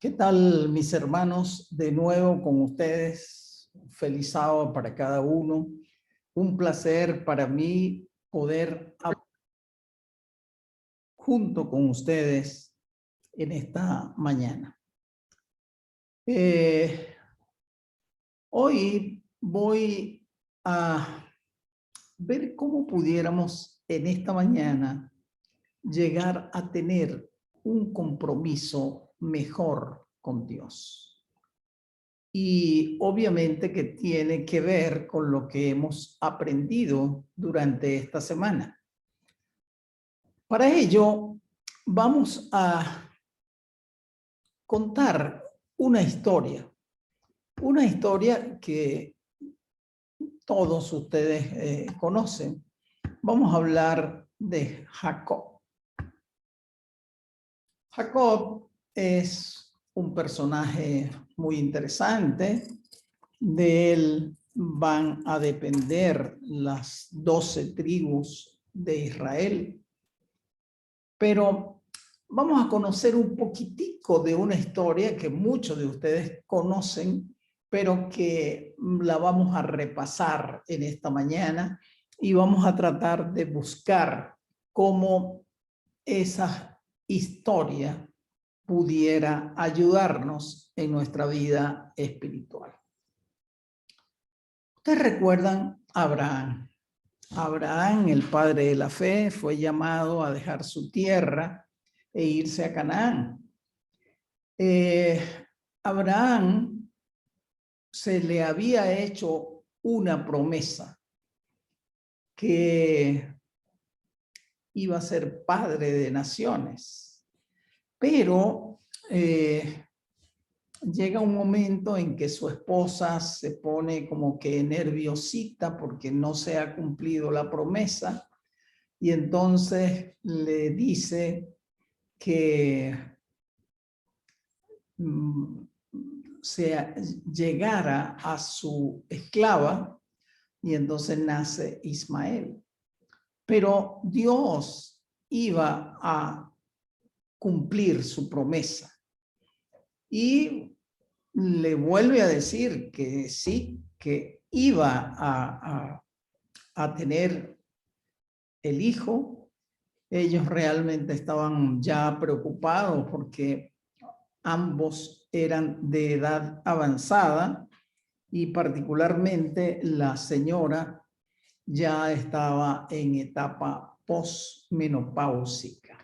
¿Qué tal, mis hermanos? De nuevo con ustedes. Feliz sábado para cada uno. Un placer para mí poder hablar junto con ustedes en esta mañana. Hoy voy a ver cómo pudiéramos en esta mañana llegar a tener un compromiso mejor con Dios. Y obviamente que tiene que ver con lo que hemos aprendido durante esta semana. Para ello, vamos a contar una historia que todos ustedes conocen. Vamos a hablar de Jacob. Jacob es un personaje muy interesante. De él van a depender las 12 tribus de Israel. Pero vamos a conocer un poquitico de una historia que muchos de ustedes conocen, pero que la vamos a repasar en esta mañana y vamos a tratar de buscar cómo esa historia pudiera ayudarnos en nuestra vida espiritual. Ustedes recuerdan a Abraham. Abraham, el padre de la fe, fue llamado a dejar su tierra e irse a Canaán. Abraham se le había hecho una promesa que iba a ser padre de naciones, pero llega un momento en que su esposa se pone como que nerviosita porque no se ha cumplido la promesa y entonces le dice que llegara a su esclava y entonces nace Ismael. Pero Dios iba a cumplir su promesa y le vuelve a decir que sí, que iba a tener el hijo. Ellos realmente estaban ya preocupados porque ambos eran de edad avanzada y particularmente la señora ya estaba en etapa posmenopáusica.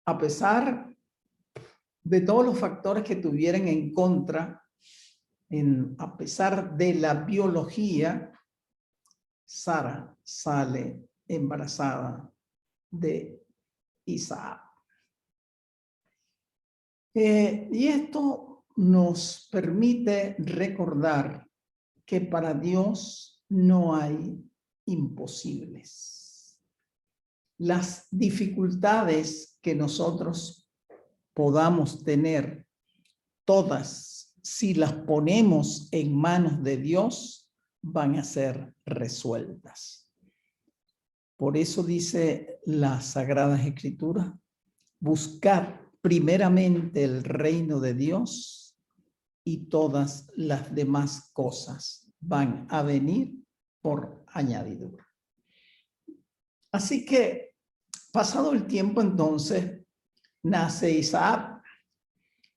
A pesar de todos los factores que tuvieran en contra, a pesar de la biología, Sara sale embarazada de Isaac. Y esto nos permite recordar que para Dios no hay imposibles. Las dificultades que nosotros podamos tener, todas, si las ponemos en manos de Dios, van a ser resueltas. Por eso dice las Sagradas Escrituras, buscad primeramente el reino de Dios y todas las demás cosas van a venir por añadidura. Así que, pasado el tiempo entonces, nace Isaac.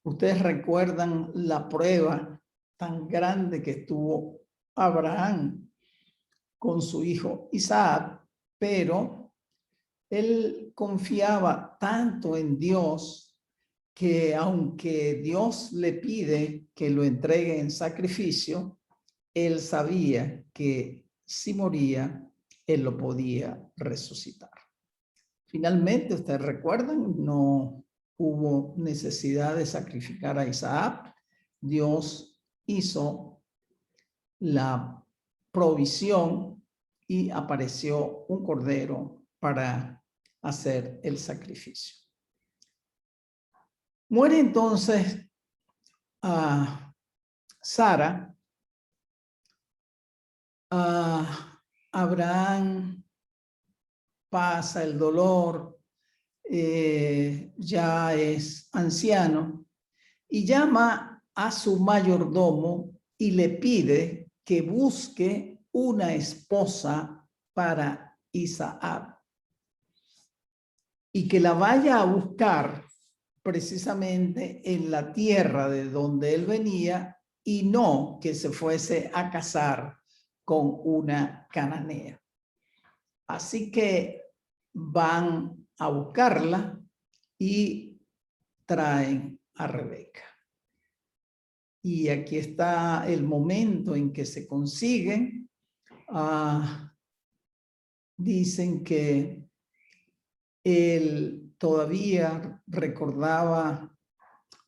Ustedes recuerdan la prueba tan grande que tuvo Abraham con su hijo Isaac, pero él confiaba tanto en Dios que aunque Dios le pide que lo entregue en sacrificio, él sabía que si moría, él lo podía resucitar. Finalmente, ustedes recuerdan, no hubo necesidad de sacrificar a Isaac. Dios hizo la provisión y apareció un cordero para hacer el sacrificio. Muere entonces Sara. Abraham pasa el dolor, ya es anciano, y llama a su mayordomo y le pide que busque una esposa para Isaac y que la vaya a buscar precisamente en la tierra de donde él venía y no que se fuese a casar con una cananea. Así que van a buscarla y traen a Rebeca. Y aquí está el momento en que se consiguen. Dicen que él todavía recordaba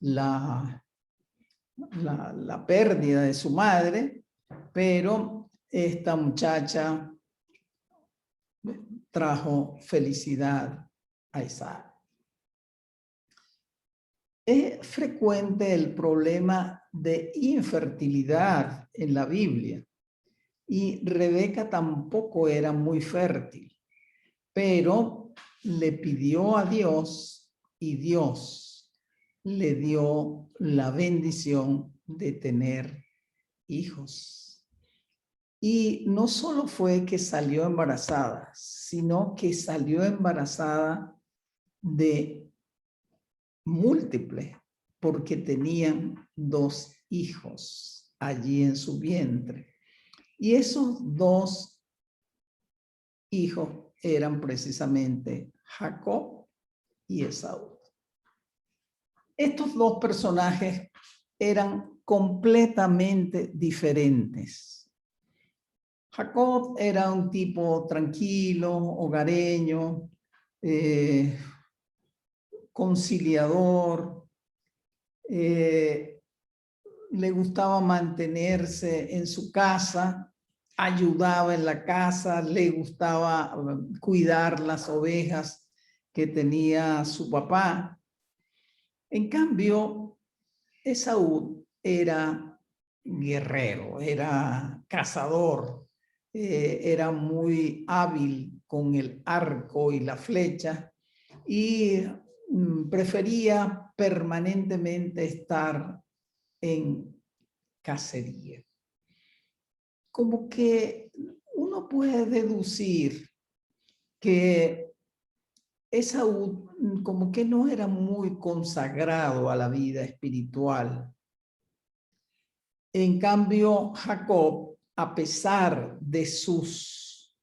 la pérdida de su madre, pero esta muchacha trajo felicidad a Isaac. Es frecuente el problema de infertilidad en la Biblia y Rebeca tampoco era muy fértil, pero le pidió a Dios y Dios le dio la bendición de tener hijos. Y no solo fue que salió embarazada, sino que salió embarazada de múltiples, porque tenían 2 hijos allí en su vientre. Y esos 2 hijos eran precisamente Jacob y Esaú. Estos 2 personajes eran completamente diferentes. Jacob era un tipo tranquilo, hogareño, conciliador, le gustaba mantenerse en su casa, ayudaba en la casa, le gustaba cuidar las ovejas que tenía su papá. En cambio, Esaú era guerrero, era cazador, era muy hábil con el arco y la flecha y prefería permanentemente estar en cacería. Como que uno puede deducir que Esaú como que no era muy consagrado a la vida espiritual. En cambio, Jacob, a pesar de sus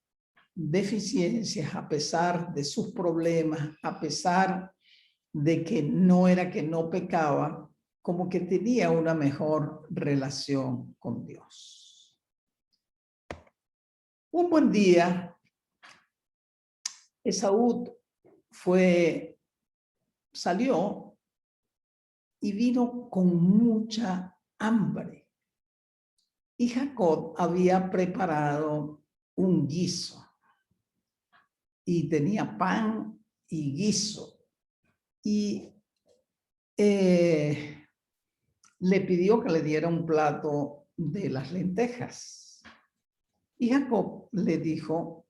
deficiencias, a pesar de sus problemas, a pesar de que no era que no pecaba, como que tenía una mejor relación con Dios. Un buen día, Esaú salió y vino con mucha hambre. Y Jacob había preparado un guiso y tenía pan y guiso. Y le pidió que le diera un plato de las lentejas. Y Jacob le dijo,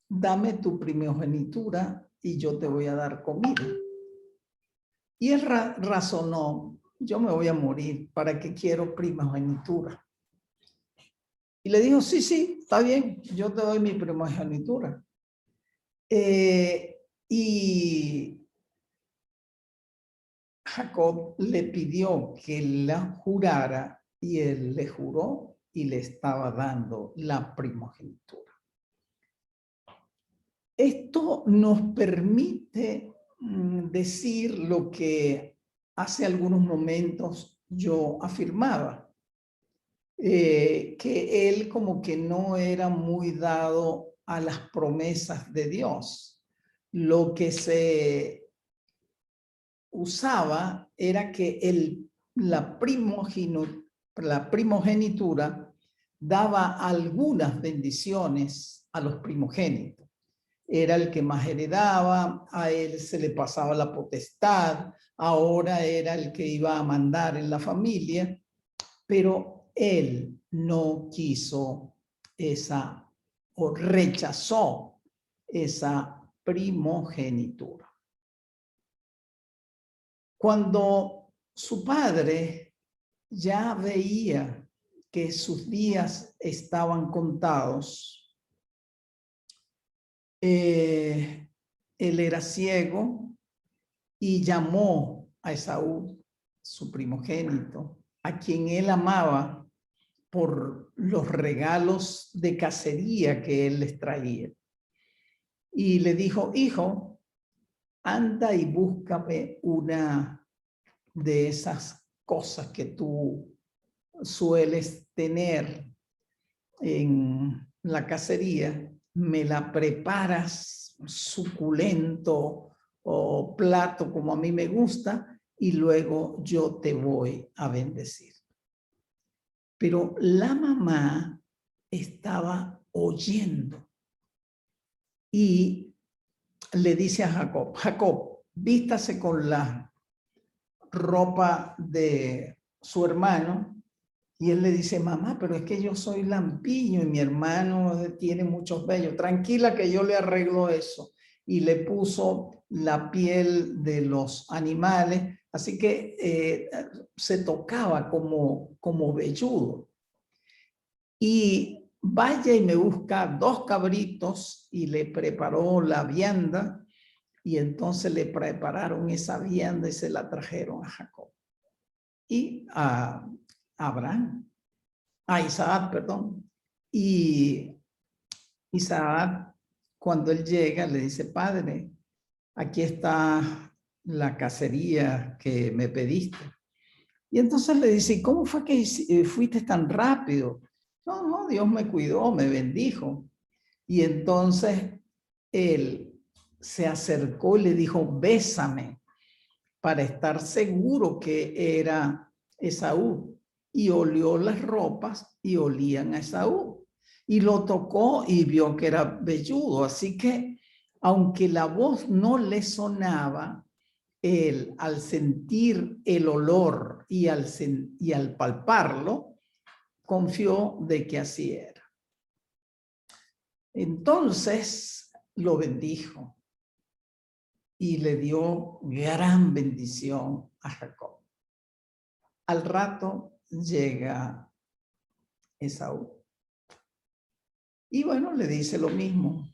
dame tu primogenitura y yo te voy a dar comida. Y él razonó, yo me voy a morir, ¿para qué quiero primogenitura? Y le dijo, sí, está bien, yo te doy mi primogenitura. Y Jacob le pidió que la jurara y él le juró y le estaba dando la primogenitura. Esto nos permite decir lo que hace algunos momentos yo afirmaba, que él como que no era muy dado a las promesas de Dios. Lo que se usaba era que la primogenitura daba algunas bendiciones a los primogénitos. Era el que más heredaba, a él se le pasaba la potestad, ahora era el que iba a mandar en la familia, pero él no quiso esa o rechazó esa primogenitura. Cuando su padre ya veía que sus días estaban contados, él era ciego y llamó a Esaú, su primogénito, a quien él amaba por los regalos de cacería que él les traía. Y le dijo: hijo, anda y búscame una de esas cosas que tú sueles tener en la cacería, me la preparas suculento o plato como a mí me gusta, y luego yo te voy a bendecir. Pero la mamá estaba oyendo y le dice a Jacob: Jacob, vístase con la ropa de su hermano. Y él le dice: mamá, pero es que yo soy lampiño y mi hermano tiene muchos vellos. Tranquila que yo le arreglo eso. Y le puso la piel de los animales, así que se tocaba como velludo. Y vaya y me busca 2 cabritos, y le preparó la vianda, y entonces le prepararon esa vianda y se la trajeron a Jacob y a Abraham. A Isaac, perdón. Y Isaac, cuando él llega, le dice: padre, aquí está la cacería que me pediste. Y entonces le dice: ¿cómo fue que fuiste tan rápido? No, Dios me cuidó, me bendijo. Y entonces él se acercó y le dijo: bésame, para estar seguro que era Esaú. Y olió las ropas y olían a Esaú. Y lo tocó y vio que era velludo. Así que, aunque la voz no le sonaba, él, al sentir el olor y al palparlo, confió de que así era. Entonces lo bendijo y le dio gran bendición a Jacob. Al rato llega Esaú. Y bueno, le dice lo mismo: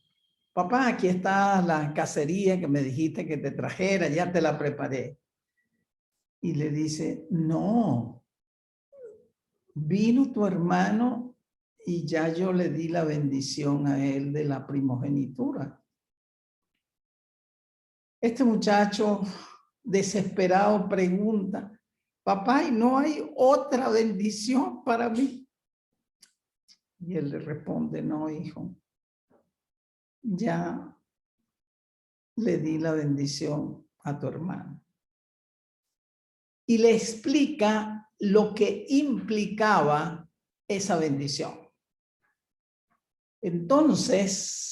papá, aquí está la cacería que me dijiste que te trajera, ya te la preparé. Y le dice: no, vino tu hermano y ya yo le di la bendición a él de la primogenitura. Este muchacho desesperado pregunta: papá, ¿y no hay otra bendición para mí? Y él le responde: no, hijo, ya le di la bendición a tu hermano. Y le explica lo que implicaba esa bendición. Entonces,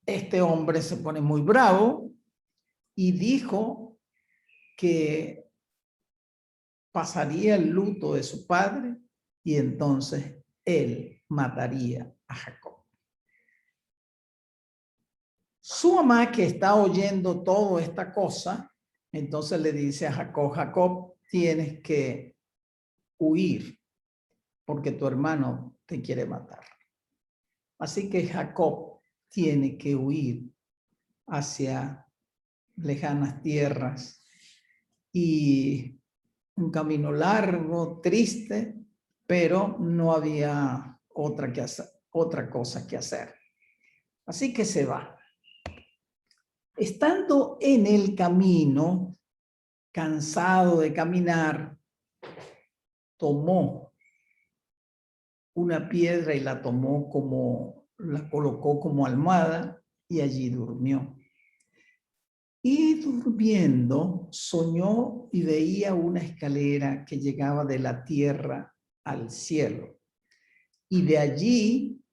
este hombre se pone muy bravo y dijo que pasaría el luto de su padre y entonces él mataría a Jacob. Su mamá, que está oyendo toda esta cosa, entonces le dice a Jacob: Jacob, tienes que huir porque tu hermano te quiere matar. Así que Jacob tiene que huir hacia lejanas tierras, y un camino largo, triste, pero no había otra cosa que hacer. Así que se va. Estando en el camino, cansado de caminar, tomó una piedra y la colocó como almohada y allí durmió. Y durmiendo, soñó y veía una escalera que llegaba de la tierra al cielo. Y de allí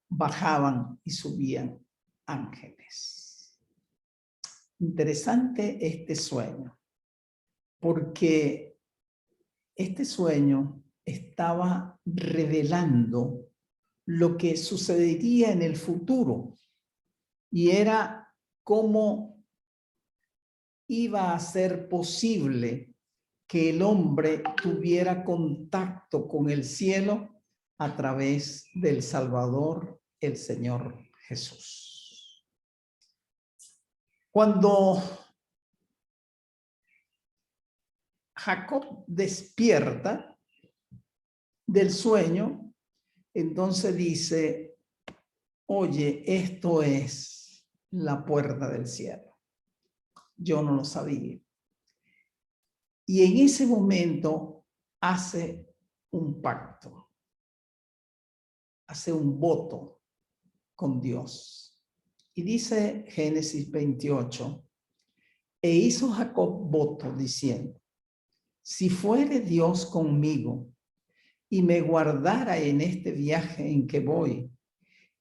bajaban y subían ángeles. Interesante este sueño, porque este sueño estaba revelando lo que sucedería en el futuro y era cómo iba a ser posible que el hombre tuviera contacto con el cielo a través del Salvador, el Señor Jesús. Cuando Jacob despierta del sueño, entonces dice, oye, esto es la puerta del cielo. Yo no lo sabía. Y en ese momento hace un pacto, hace un voto con Dios. Y dice Génesis 28, e hizo Jacob voto diciendo, si fuere Dios conmigo y me guardara en este viaje en que voy,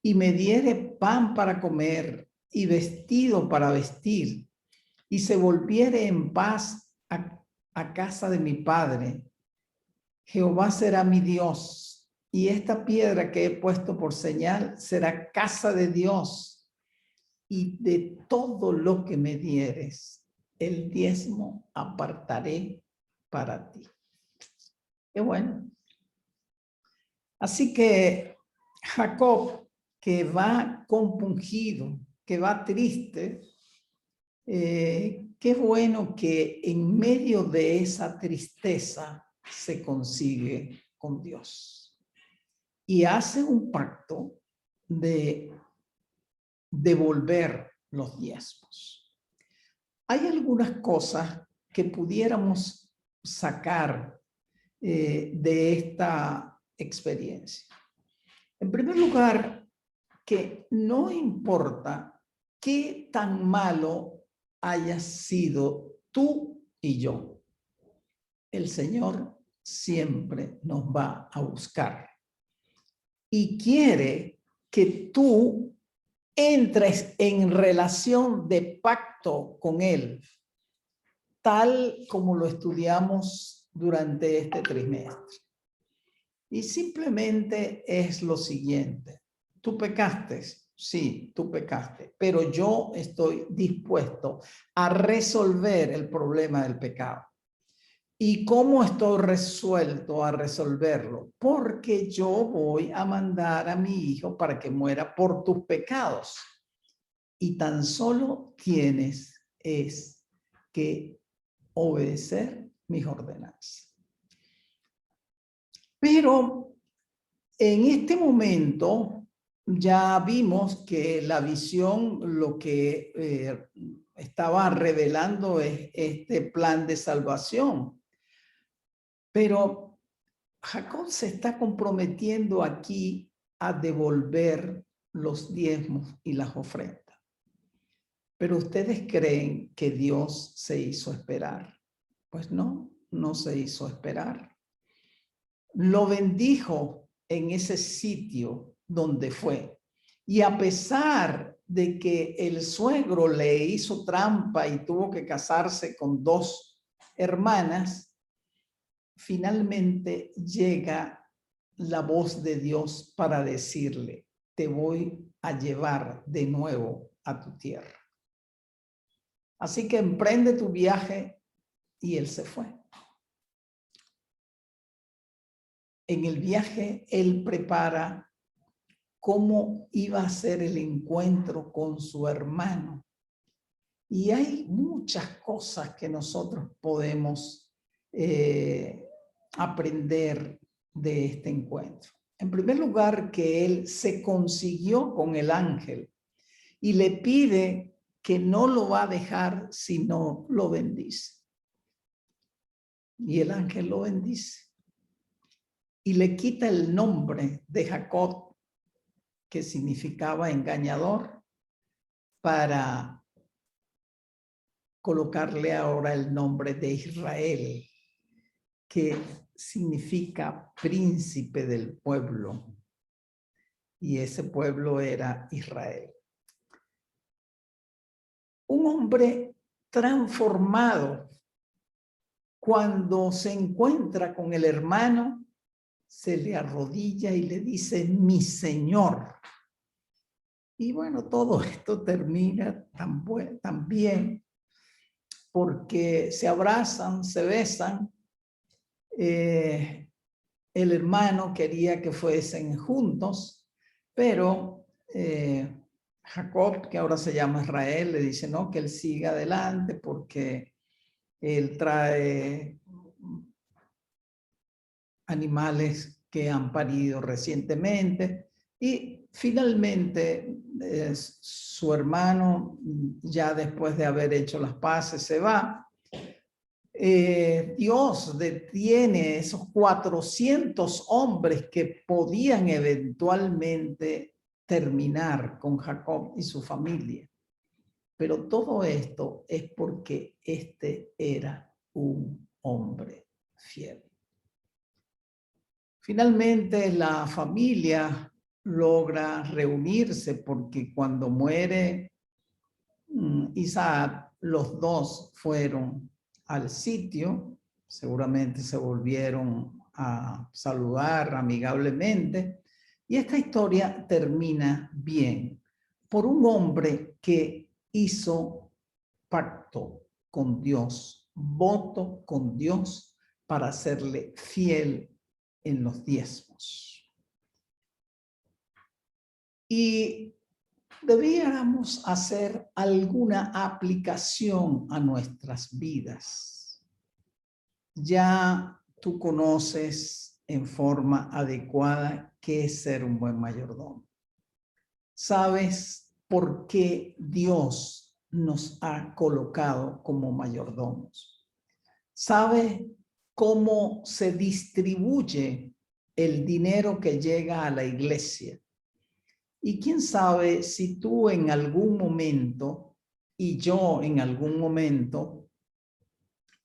y me diere pan para comer y vestido para vestir, y se volviere en paz a casa de mi padre, Jehová será mi Dios, y esta piedra que he puesto por señal será casa de Dios, y de todo lo que me dieres, el diezmo apartaré para ti. Qué bueno. Así que Jacob, que va compungido, que va triste, qué bueno que en medio de esa tristeza se consigue con Dios. Y hace un pacto de devolver los diezmos. Hay algunas cosas que pudiéramos sacar de esta experiencia. En primer lugar, que no importa qué tan malo hayas sido tú y yo, el Señor siempre nos va a buscar y quiere que tú entres en relación de pacto con Él, tal como lo estudiamos durante este trimestre. Y simplemente es lo siguiente. ¿Tú pecaste? Sí, tú pecaste, pero yo estoy dispuesto a resolver el problema del pecado. ¿Y cómo estoy resuelto a resolverlo? Porque yo voy a mandar a mi hijo para que muera por tus pecados. Y tan solo tienes que obedecer mis ordenanzas. Pero en este momento ya vimos que la visión lo que estaba revelando es este plan de salvación. Pero Jacob se está comprometiendo aquí a devolver los diezmos y las ofrendas. Pero ustedes creen que Dios se hizo esperar. Pues no, no se hizo esperar. Lo bendijo en ese sitio donde fue. Y a pesar de que el suegro le hizo trampa y tuvo que casarse con dos hermanas, finalmente llega la voz de Dios para decirle, te voy a llevar de nuevo a tu tierra. Así que emprende tu viaje y él se fue. En el viaje, él prepara cómo iba a ser el encuentro con su hermano. Y hay muchas cosas que nosotros podemos aprender de este encuentro. En primer lugar, que él se consiguió con el ángel y le pide que no lo va a dejar si no lo bendice. Y el ángel lo bendice. Y le quita el nombre de Jacob, que significaba engañador, para colocarle ahora el nombre de Israel, que significa príncipe del pueblo. Y ese pueblo era Israel. Un hombre transformado, cuando se encuentra con el hermano, se le arrodilla y le dice, mi Señor. Y bueno, todo esto termina tan bien porque se abrazan, se besan. El hermano quería que fuesen juntos, pero Jacob, que ahora se llama Israel, le dice no, que él siga adelante porque él trae animales que han parido recientemente. Y finalmente su hermano, ya después de haber hecho las paces, se va. Dios detiene esos 400 hombres que podían eventualmente terminar con Jacob y su familia. Pero todo esto es porque este era un hombre fiel. Finalmente la familia logra reunirse porque cuando muere Isaac, los dos fueron al sitio, seguramente se volvieron a saludar amigablemente y esta historia termina bien por un hombre que hizo pacto con Dios, voto con Dios para serle fiel en los diezmos. Y debiéramos hacer alguna aplicación a nuestras vidas. Ya tú conoces en forma adecuada qué es ser un buen mayordomo. Sabes por qué Dios nos ha colocado como mayordomos. Sabes cómo se distribuye el dinero que llega a la iglesia. Y quién sabe si tú en algún momento y yo en algún momento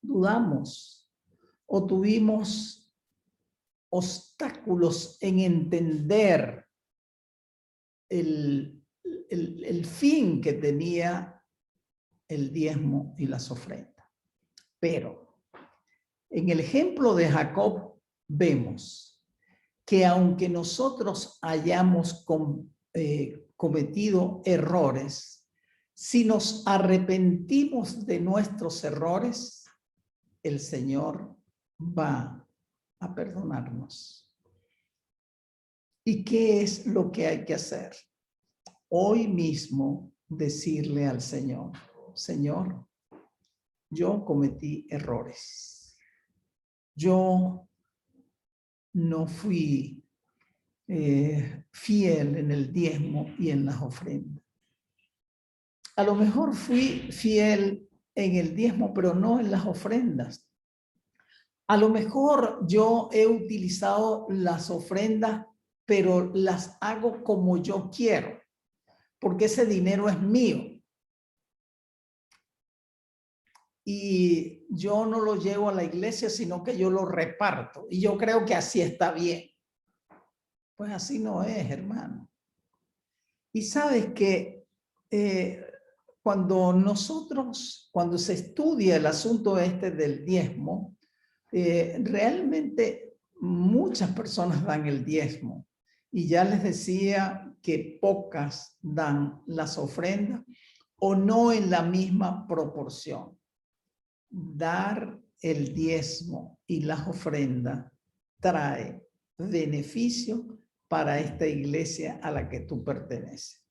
dudamos o tuvimos obstáculos en entender el fin que tenía el diezmo y las ofrendas. Pero en el ejemplo de Jacob vemos que aunque nosotros hayamos cometido errores, si nos arrepentimos de nuestros errores, el Señor va a perdonarnos. ¿Y qué es lo que hay que hacer? Hoy mismo decirle al Señor, Señor, yo cometí errores. Yo no fui fiel en el diezmo y en las ofrendas. A lo mejor fui fiel en el diezmo, pero no en las ofrendas. A lo mejor yo he utilizado las ofrendas, pero las hago como yo quiero, porque ese dinero es mío. Y yo no lo llevo a la iglesia, sino que yo lo reparto. Y yo creo que así está bien. Pues así no es, hermano. Y sabes que cuando se estudia el asunto este del diezmo, realmente muchas personas dan el diezmo. Y ya les decía que pocas dan las ofrendas o no en la misma proporción. Dar el diezmo y las ofrendas trae beneficio para esta iglesia a la que tú perteneces.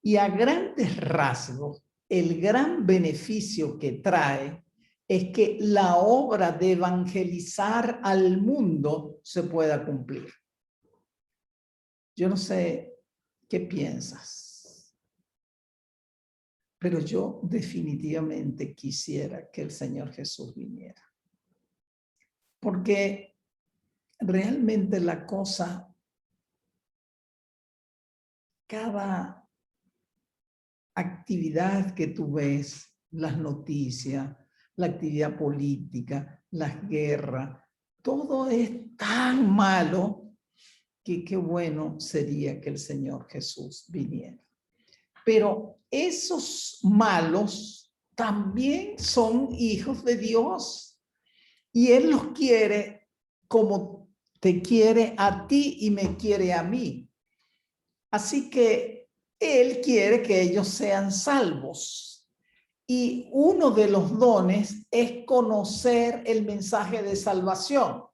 Y a grandes rasgos, el gran beneficio que trae es que la obra de evangelizar al mundo se pueda cumplir. Yo no sé qué piensas, pero yo definitivamente quisiera que el Señor Jesús viniera. Porque realmente la cosa, cada actividad que tú ves, las noticias, la actividad política, las guerras, todo es tan malo que qué bueno sería que el Señor Jesús viniera. Pero esos malos también son hijos de Dios y Él los quiere como te quiere a ti y me quiere a mí. Así que Él quiere que ellos sean salvos. Y uno de los dones es conocer el mensaje de salvación.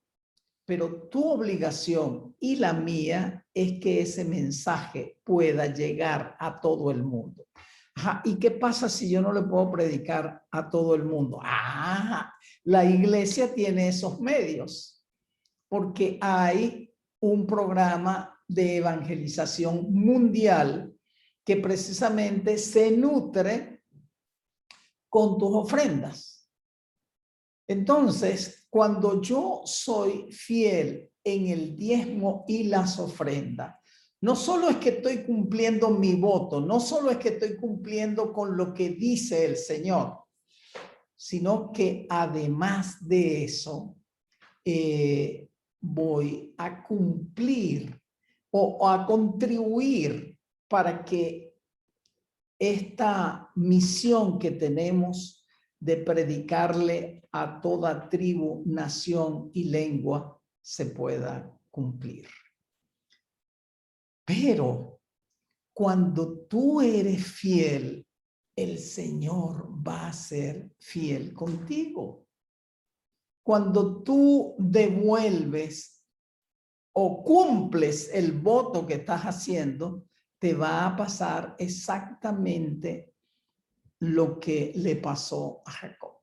Pero tu obligación y la mía es que ese mensaje pueda llegar a todo el mundo. Ajá, ¿y qué pasa si yo no le puedo predicar a todo el mundo? La iglesia tiene esos medios, porque hay un programa de evangelización mundial que precisamente se nutre con tus ofrendas. Entonces, cuando yo soy fiel en el diezmo y las ofrendas, no solo es que estoy cumpliendo mi voto, no solo es que estoy cumpliendo con lo que dice el Señor, sino que además de eso, voy a cumplir o a contribuir para que esta misión que tenemos de predicarle a toda tribu, nación y lengua se pueda cumplir. Pero cuando tú eres fiel, el Señor va a ser fiel contigo. Cuando tú devuelves o cumples el voto que estás haciendo, te va a pasar exactamente lo que le pasó a Jacob.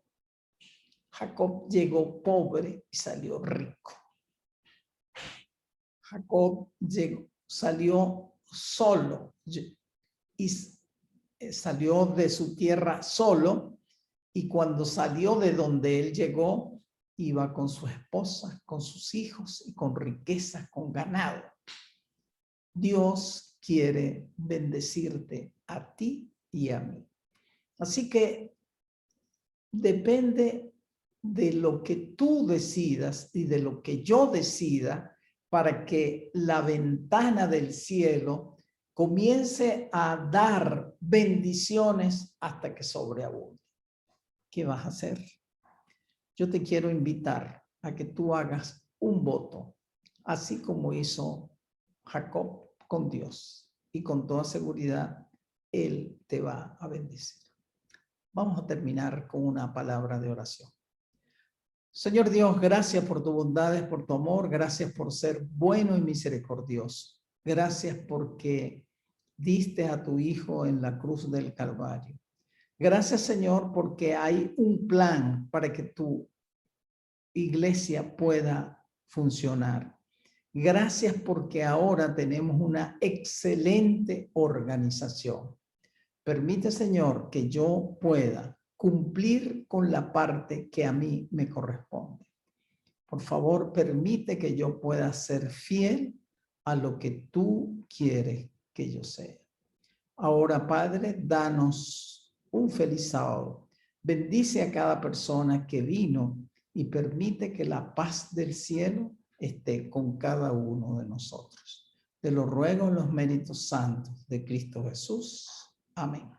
Jacob llegó pobre y salió rico. Jacob salió solo y salió de su tierra solo, y cuando salió de donde él llegó, iba con su esposa, con sus hijos y con riquezas, con ganado. Dios quiere bendecirte a ti y a mí. Así que depende de lo que tú decidas y de lo que yo decida para que la ventana del cielo comience a dar bendiciones hasta que sobreabunde. ¿Qué vas a hacer? Yo te quiero invitar a que tú hagas un voto, así como hizo Jacob con Dios, y con toda seguridad Él te va a bendecir. Vamos a terminar con una palabra de oración. Señor Dios, gracias por tu bondades, por tu amor, gracias por ser bueno y misericordioso. Gracias porque diste a tu Hijo en la cruz del Calvario. Gracias, Señor, porque hay un plan para que tu iglesia pueda funcionar. Gracias porque ahora tenemos una excelente organización. Permite, Señor, que yo pueda cumplir con la parte que a mí me corresponde. Por favor, permite que yo pueda ser fiel a lo que tú quieres que yo sea. Ahora, Padre, danos un feliz sábado. Bendice a cada persona que vino y permite que la paz del cielo esté con cada uno de nosotros. Te lo ruego en los méritos santos de Cristo Jesús. Amén.